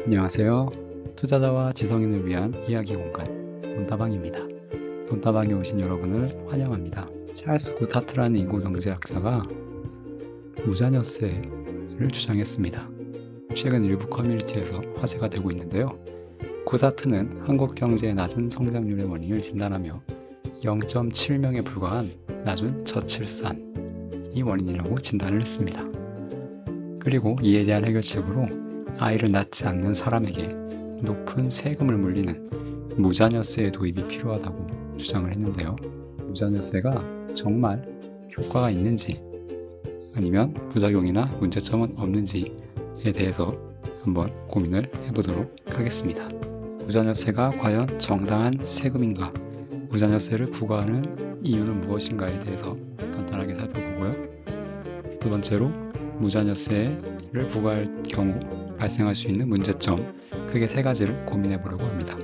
안녕하세요. 투자자와 지성인을 위한 이야기 공간 돈다방입니다. 돈다방에 오신 여러분을 환영합니다. 찰스 구타트라는 인구 경제학자가 무자녀세를 주장했습니다. 최근 일부 커뮤니티에서 화제가 되고 있는데요. 구타트는 한국 경제의 낮은 성장률의 원인을 진단하며 0.7명에 불과한 낮은 저출산이 원인이라고 진단을 했습니다. 그리고 이에 대한 해결책으로 아이를 낳지 않는 사람에게 높은 세금을 물리는 무자녀세의 도입이 필요하다고 주장을 했는데요. 무자녀세가 정말 효과가 있는지 아니면 부작용이나 문제점은 없는지에 대해서 한번 고민을 해보도록 하겠습니다. 무자녀세가 과연 정당한 세금인가? 무자녀세를 부과하는 이유는 무엇인가에 대해서 간단하게 살펴보고요. 두 번째로 무자녀세를 부과할 경우 발생할 수 있는 문제점, 크게 세 가지를 고민해 보려고 합니다.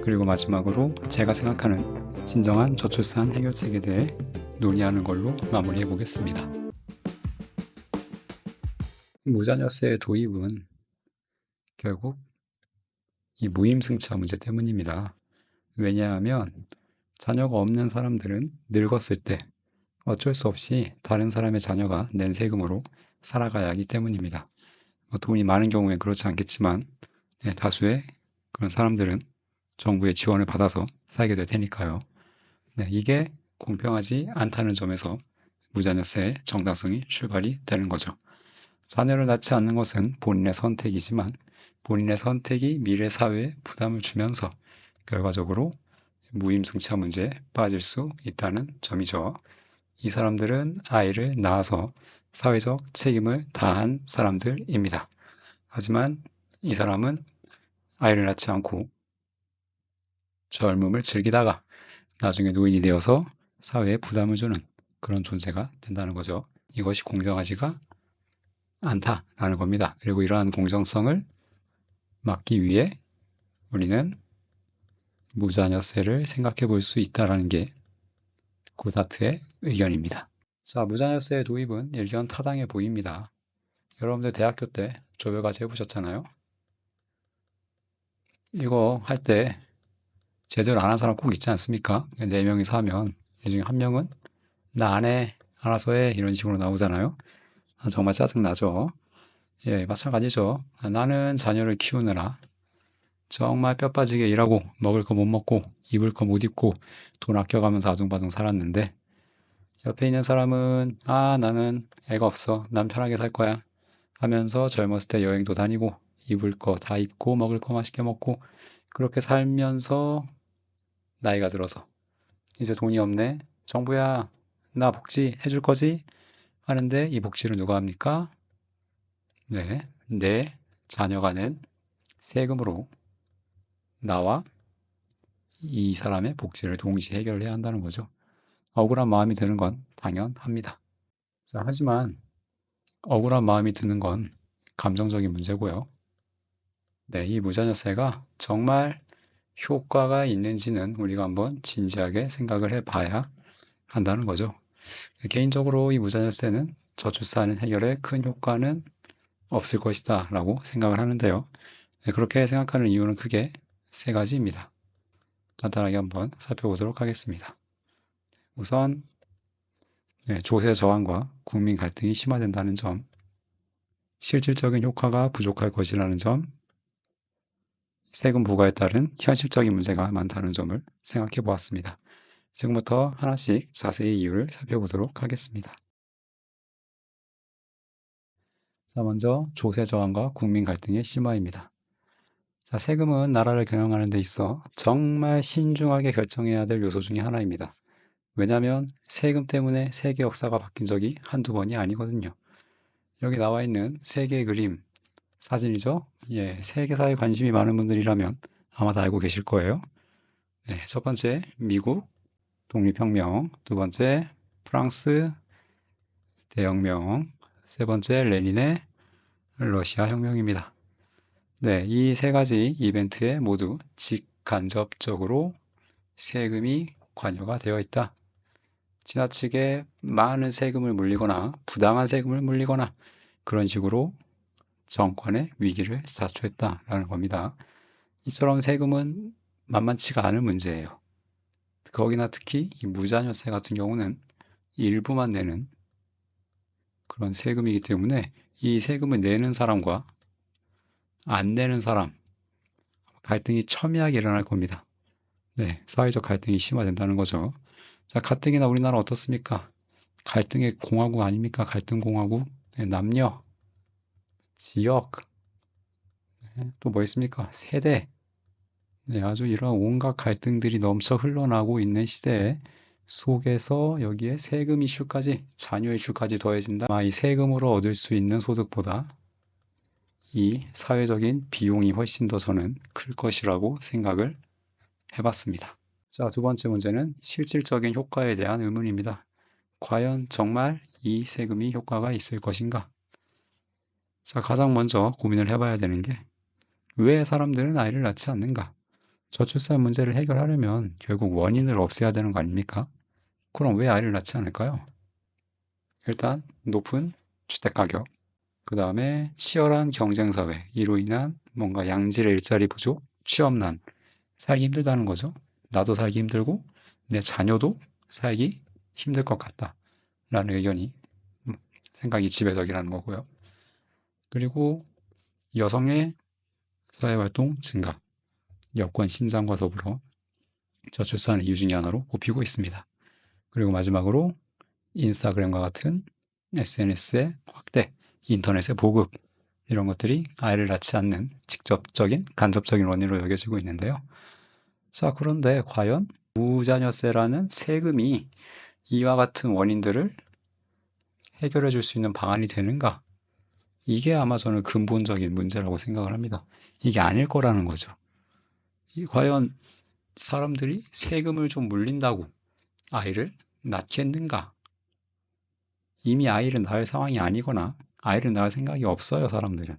그리고 마지막으로 제가 생각하는 진정한 저출산 해결책에 대해 논의하는 걸로 마무리해 보겠습니다. 무자녀세의 도입은 결국 이 무임승차 문제 때문입니다. 왜냐하면 자녀가 없는 사람들은 늙었을 때 어쩔 수 없이 다른 사람의 자녀가 낸 세금으로 살아가야 하기 때문입니다. 돈이 많은 경우엔 그렇지 않겠지만 다수의 그런 사람들은 정부의 지원을 받아서 살게 될 테니까요. 이게 공평하지 않다는 점에서 무자녀세의 정당성이 출발이 되는 거죠. 자녀를 낳지 않는 것은 본인의 선택이지만 본인의 선택이 미래 사회에 부담을 주면서 결과적으로 무임승차 문제에 빠질 수 있다는 점이죠. 이 사람들은 아이를 낳아서 사회적 책임을 다한 사람들입니다. 하지만 이 사람은 아이를 낳지 않고 젊음을 즐기다가 나중에 노인이 되어서 사회에 부담을 주는 그런 존재가 된다는 거죠. 이것이 공정하지가 않다라는 겁니다. 그리고 이러한 공정성을 막기 위해 우리는 무자녀세를 생각해 볼 수 있다는 게 구다트의 의견입니다. 자, 무자녀세의 도입은 일견 타당해 보입니다. 여러분들 대학교 때 조별과제 해보셨잖아요. 이거 할 때 제대로 안 한 사람 꼭 있지 않습니까? 4명이서 하면 이 중에 한 명은 나 안 해, 알아서 해 이런 식으로 나오잖아요. 정말 짜증나죠. 예, 마찬가지죠. 나는 자녀를 키우느라 정말 뼈 빠지게 일하고 먹을 거 못 먹고 입을 거 못 입고 돈 아껴가면서 아둥바둥 살았는데 옆에 있는 사람은 나는 애가 없어. 난 편하게 살 거야 하면서 젊었을 때 여행도 다니고 입을 거 다 입고 먹을 거 맛있게 먹고 그렇게 살면서 나이가 들어서 이제 돈이 없네. 정부야, 나 복지 해줄 거지? 하는데 이 복지를 누가 합니까? 네, 내 자녀가 낸 세금으로 나와 이 사람의 복지를 동시에 해결을 해야 한다는 거죠. 억울한 마음이 드는 건 당연합니다. 자, 하지만 억울한 마음이 드는 건 감정적인 문제고요. 네, 이 무자녀세가 정말 효과가 있는지는 우리가 한번 진지하게 생각을 해봐야 한다는 거죠. 개인적으로 이 무자녀세는 저출산 해결에 큰 효과는 없을 것이다 라고 생각을 하는데요. 그렇게 생각하는 이유는 크게 세 가지입니다. 간단하게 한번 살펴보도록 하겠습니다. 우선 조세 저항과 국민 갈등이 심화된다는 점, 실질적인 효과가 부족할 것이라는 점, 세금 부과에 따른 현실적인 문제가 많다는 점을 생각해 보았습니다. 지금부터 하나씩 자세히 이유를 살펴보도록 하겠습니다. 자, 먼저 조세 저항과 국민 갈등의 심화입니다. 자, 세금은 나라를 경영하는 데 있어 정말 신중하게 결정해야 될 요소 중에 하나입니다. 왜냐하면 세금 때문에 세계 역사가 바뀐 적이 한두 번이 아니거든요. 여기 나와 있는 세 개의 그림, 사진이죠? 예, 세계사에 관심이 많은 분들이라면 아마 다 알고 계실 거예요. 네, 첫 번째, 미국 독립혁명, 두 번째, 프랑스 대혁명, 세 번째, 레닌의 러시아 혁명입니다. 네, 이 세 가지 이벤트에 모두 직간접적으로 세금이 관여가 되어 있다. 지나치게 많은 세금을 물리거나 부당한 세금을 물리거나 그런 식으로 정권의 위기를 자초했다라는 겁니다. 이처럼 세금은 만만치가 않은 문제예요. 거기나 특히 이 무자녀세 같은 경우는 일부만 내는 그런 세금이기 때문에 이 세금을 내는 사람과 안 내는 사람 갈등이 첨예하게 일어날 겁니다. 네, 사회적 갈등이 심화된다는 거죠. 자, 가뜩이나 우리나라 어떻습니까? 갈등의 공화국 아닙니까? 갈등 공화국. 네, 남녀, 지역, 네, 또 뭐 있습니까? 세대. 네, 아주 이런 온갖 갈등들이 넘쳐 흘러나오고 있는 시대 속에서 여기에 세금 이슈까지, 자녀 이슈까지 더해진다. 아마 이 세금으로 얻을 수 있는 소득보다 이 사회적인 비용이 훨씬 더 저는 클 것이라고 생각을 해봤습니다. 자, 두 번째 문제는 실질적인 효과에 대한 의문입니다. 과연 정말 이 세금이 효과가 있을 것인가? 자, 가장 먼저 고민을 해봐야 되는 게 왜 사람들은 아이를 낳지 않는가? 저출산 문제를 해결하려면 결국 원인을 없애야 되는 거 아닙니까? 그럼 왜 아이를 낳지 않을까요? 일단 높은 주택가격, 그 다음에 치열한 경쟁사회, 이로 인한 뭔가 양질의 일자리 부족, 취업난, 살기 힘들다는 거죠. 나도 살기 힘들고 내 자녀도 살기 힘들 것 같다. 라는 의견이, 생각이 지배적이라는 거고요. 그리고 여성의 사회활동 증가, 여권 신장과 더불어 저출산의 이유 중에 하나로 꼽히고 있습니다. 그리고 마지막으로 인스타그램과 같은 SNS의 확대, 인터넷의 보급, 이런 것들이 아이를 낳지 않는 직접적인, 간접적인 원인으로 여겨지고 있는데요. 자, 그런데 과연 무자녀세라는 세금이 이와 같은 원인들을 해결해 줄 수 있는 방안이 되는가? 이게 아마 저는 근본적인 문제라고 생각을 합니다. 이게 아닐 거라는 거죠. 과연 사람들이 세금을 좀 물린다고 아이를 낳겠는가? 이미 아이를 낳을 상황이 아니거나 아이를 낳을 생각이 없어요, 사람들은.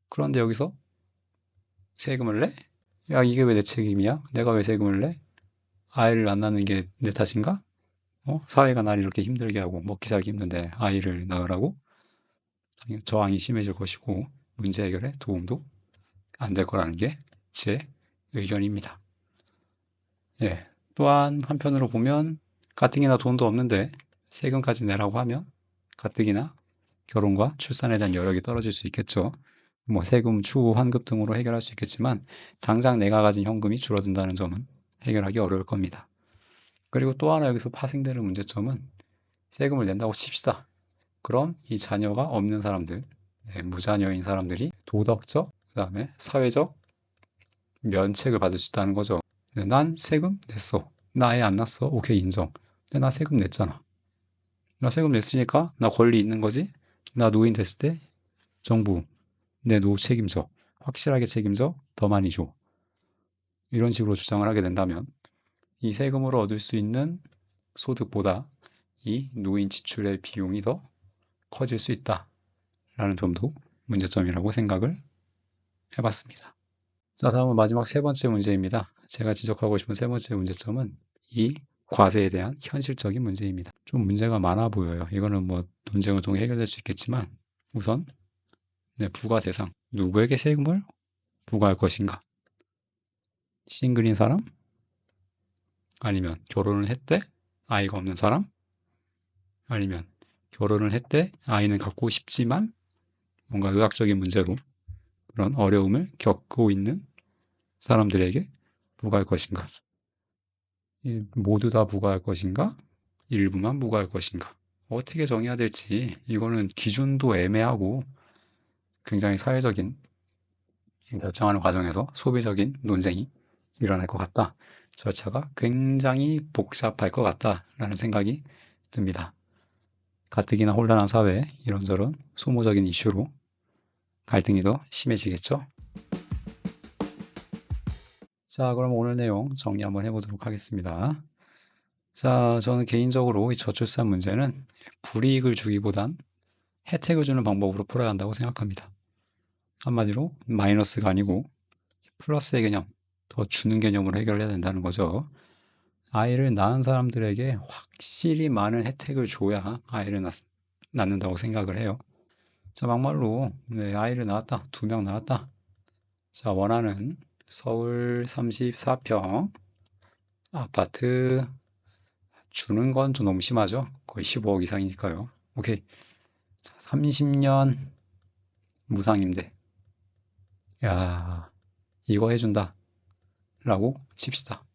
그런데 여기서 세금을 내? 야, 이게 왜 내 책임이야? 내가 왜 세금을 내? 아이를 안 낳는 게 내 탓인가? 사회가 날 이렇게 힘들게 하고 먹기 살기 힘든데 아이를 낳으라고? 저항이 심해질 것이고 문제 해결에 도움도 안 될 거라는 게 제 의견입니다. 예. 또한 한편으로 보면 가뜩이나 돈도 없는데 세금까지 내라고 하면 가뜩이나 결혼과 출산에 대한 여력이 떨어질 수 있겠죠. 뭐 세금, 추후, 환급 등으로 해결할 수 있겠지만 당장 내가 가진 현금이 줄어든다는 점은 해결하기 어려울 겁니다. 그리고 또 하나 여기서 파생되는 문제점은 세금을 낸다고 칩시다. 그럼 이 자녀가 없는 사람들, 네, 무자녀인 사람들이 도덕적, 그다음에 사회적 면책을 받을 수 있다는 거죠. 네, 난 세금 냈어. 나 아예 안 났어. 오케이, 인정. 근데 나 세금 냈잖아. 나 세금 냈으니까 나 권리 있는 거지? 나 노인 됐을 때 정부 내 노후 책임져. 확실하게 책임져. 더 많이 줘. 이런 식으로 주장을 하게 된다면 이 세금으로 얻을 수 있는 소득보다 이 노인 지출의 비용이 더 커질 수 있다라는 점도 문제점이라고 생각을 해봤습니다. 자, 다음은 마지막 세 번째 문제입니다. 제가 지적하고 싶은 세 번째 문제점은 이 과세에 대한 현실적인 문제입니다. 좀 문제가 많아 보여요. 이거는 뭐 논쟁을 통해 해결될 수 있겠지만 우선 네, 부과 대상, 누구에게 세금을 부과할 것인가? 싱글인 사람? 아니면 결혼을 했대? 아이가 없는 사람? 아니면 결혼을 했대? 아이는 갖고 싶지만 뭔가 의학적인 문제로 그런 어려움을 겪고 있는 사람들에게 부과할 것인가? 모두 다 부과할 것인가? 일부만 부과할 것인가? 어떻게 정해야 될지 이거는 기준도 애매하고 굉장히 사회적인 결정하는 과정에서 소비적인 논쟁이 일어날 것 같다. 절차가 굉장히 복잡할 것 같다라는 생각이 듭니다. 가뜩이나 혼란한 사회에 이런저런 소모적인 이슈로 갈등이 더 심해지겠죠. 자, 그럼 오늘 내용 정리 한번 해보도록 하겠습니다. 자, 저는 개인적으로 이 저출산 문제는 불이익을 주기보단 혜택을 주는 방법으로 풀어야 한다고 생각합니다. 한마디로 마이너스가 아니고 플러스의 개념, 더 주는 개념으로 해결해야 된다는 거죠. 아이를 낳은 사람들에게 확실히 많은 혜택을 줘야 아이를 낳는다고 생각을 해요. 자, 막말로 네, 아이를 낳았다. 2명 낳았다. 자, 원하는 서울 34평 아파트 주는 건 좀 너무 심하죠? 거의 15억 이상이니까요. 오케이. 자, 30년 무상임대. 야, 이거 해준다. 라고 칩시다.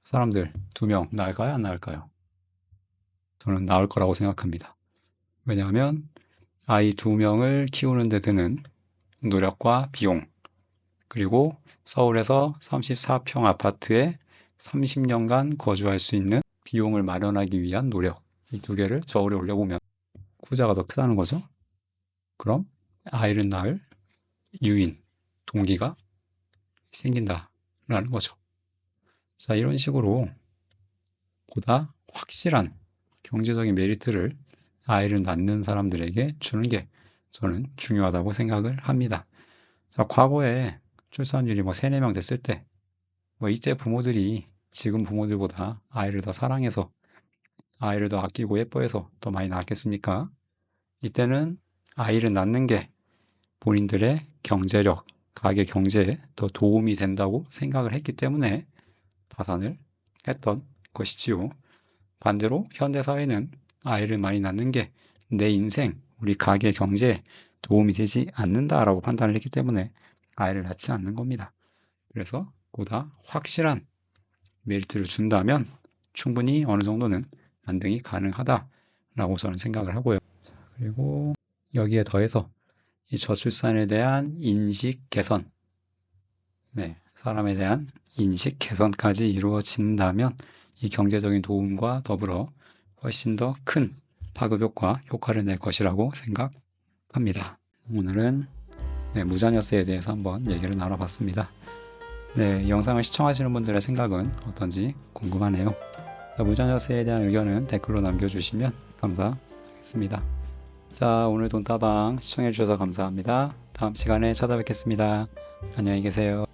사람들 2명 나을까요? 안 나을까요? 저는 나을 거라고 생각합니다. 왜냐하면 아이 2명을 키우는 데 드는 노력과 비용, 그리고 서울에서 34평 아파트에 30년간 거주할 수 있는 비용을 마련하기 위한 노력, 이 2개를 저울에 올려보면 후자가 더 크다는 거죠. 그럼 아이를 낳을 유인, 동기가 생긴다라는 거죠. 자, 이런 식으로 보다 확실한 경제적인 메리트를 아이를 낳는 사람들에게 주는 게 저는 중요하다고 생각을 합니다. 자, 과거에 출산율이 뭐 3, 4명 됐을 때, 뭐 이때 부모들이 지금 부모들보다 아이를 더 사랑해서, 아이를 더 아끼고 예뻐해서 더 많이 낳았겠습니까? 이때는 아이를 낳는 게 본인들의 경제력, 가계 경제에 더 도움이 된다고 생각을 했기 때문에 다산을 했던 것이지요. 반대로 현대사회는 아이를 많이 낳는 게 내 인생, 우리 가계 경제에 도움이 되지 않는다라고 판단을 했기 때문에 아이를 낳지 않는 겁니다. 그래서 보다 확실한 메리트를 준다면 충분히 어느 정도는 안등이 가능하다라고 저는 생각을 하고요. 그리고 여기에 더해서 이 저출산에 대한 인식 개선, 네, 사람에 대한 인식 개선까지 이루어진다면 이 경제적인 도움과 더불어 훨씬 더 큰 파급 효과를 낼 것이라고 생각합니다. 오늘은 네, 무자녀세에 대해서 한번 얘기를 나눠봤습니다. 네, 영상을 시청하시는 분들의 생각은 어떤지 궁금하네요. 자, 무자녀세에 대한 의견은 댓글로 남겨주시면 감사하겠습니다. 자, 오늘 돈다방 시청해주셔서 감사합니다. 다음 시간에 찾아뵙겠습니다. 안녕히 계세요.